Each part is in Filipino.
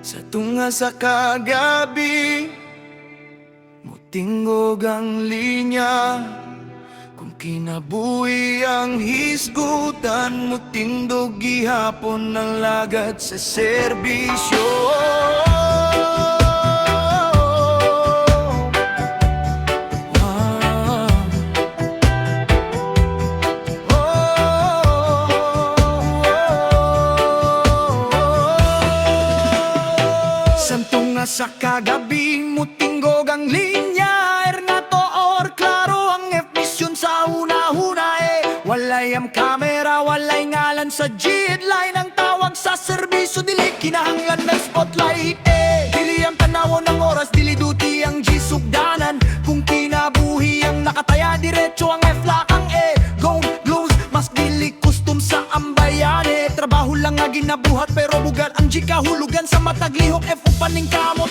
Sa tunga sa kagabi, mutingog ang linya. Kung kinabuhi ang hisgutan, mutindog gihapon ang lagad sa serbisyo. Sa kagabi, mutinggog ang linya. Ernato or klaro ang F-mission sa una-huna walay ang kamera, walay ngalan sa G-line. Ang tawag sa serbisyo, dili kinahanglan ng spotlight dili ang tanaw ng oras, dili duty ang G-sugdanan. Kung kinabuhi ang nakataya, diretso ang F-lakang Gold gloves, mas dili custom sa ambayan trabaho lang nga ginabuhat, pero bugat ang G kahulugan sa mataglihok. F-upaning kamot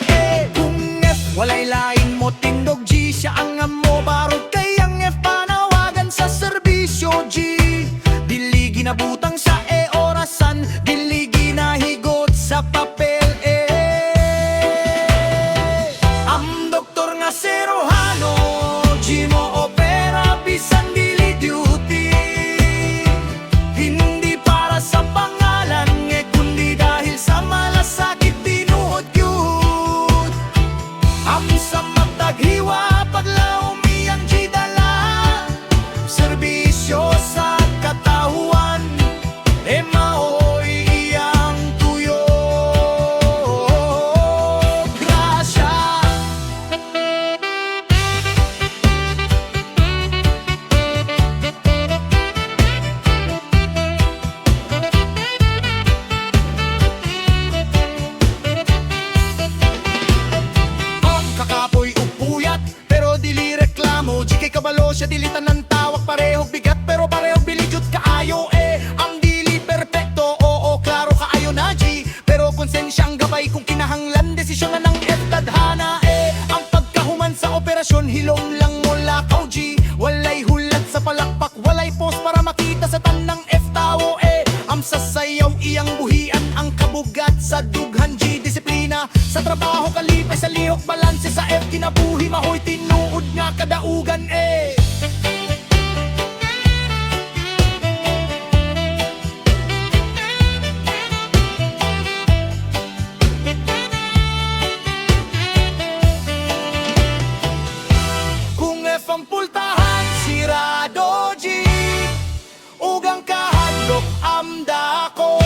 kung F walay lain mo tindog G, siya ang amo barog kay ang F panawagan sa serbisyo G. Dili ginabutang sa orasan, dili ginahigot sa papel Ang doktor nga serohano, G mo opera bisan dili duty. Hindi para sa pangalan kundi dahil sa malasakit tinuod yun. Sa mataghiwa paglaumi ang G-dala, serbisyo sa katauhan maoy iyang tuyo. Grasya. Kakapoy upuyat, pero dili reklamo. GK kabalo siya, dilitan ng tawak. Parehog bigat, pero parehog bilidyot kaayo Ang dili perpekto, oo, klaro kaayo na G. Pero konsensya ang gabay kung kinahanglan. Desisyon na ng F-tadhana Ang pagkahuman sa operasyon, hilom lang mo lakaw G. Walay hulat sa palakpak, walay post para makita sa tanang F-tawo Ang sasayaw iyang buhian, ang kabugat sa dughan G. Disiplina sa trabaho, kalipay sa lihok, balanse sa F. Kinabuhi mahoy tinuod nga kadaugan Kung F ang pultahan, sirado G. Ugang kahandok amda ko.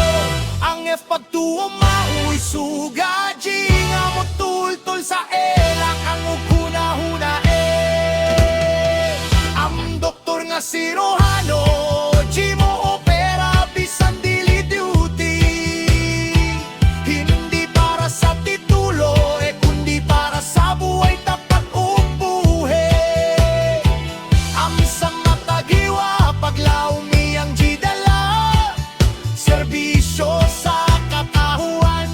Ang F pagtuo mauwi suga G. Nga mo tultul sa elak ang uguna-huna Ang doktor nga sirohano, G mo opera bisan dili duty. Hindi para sa titulo kundi para sa buhay tapat ug buhi. Ang sa matagiwa paglaumi ang G-dala, serbisyo sa katahuan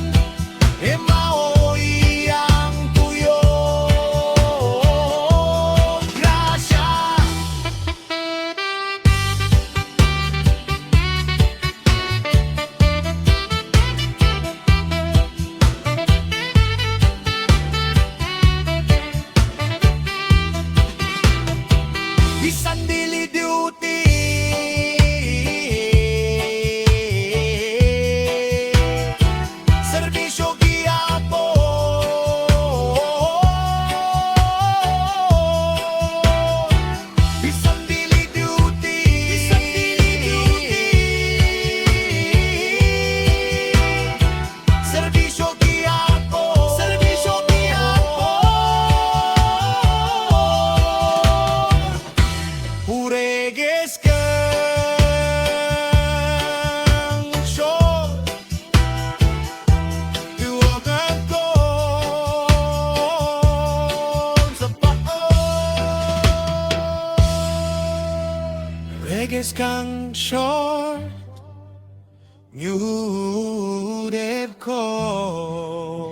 maoy ang tuyo. Grasya. Bisan dili duty, serbisyo gihapon bisan dili duty, serbisyo gihapon, Hureges kang show, iwagan ko sa pao. Hureges kang short, muted ko.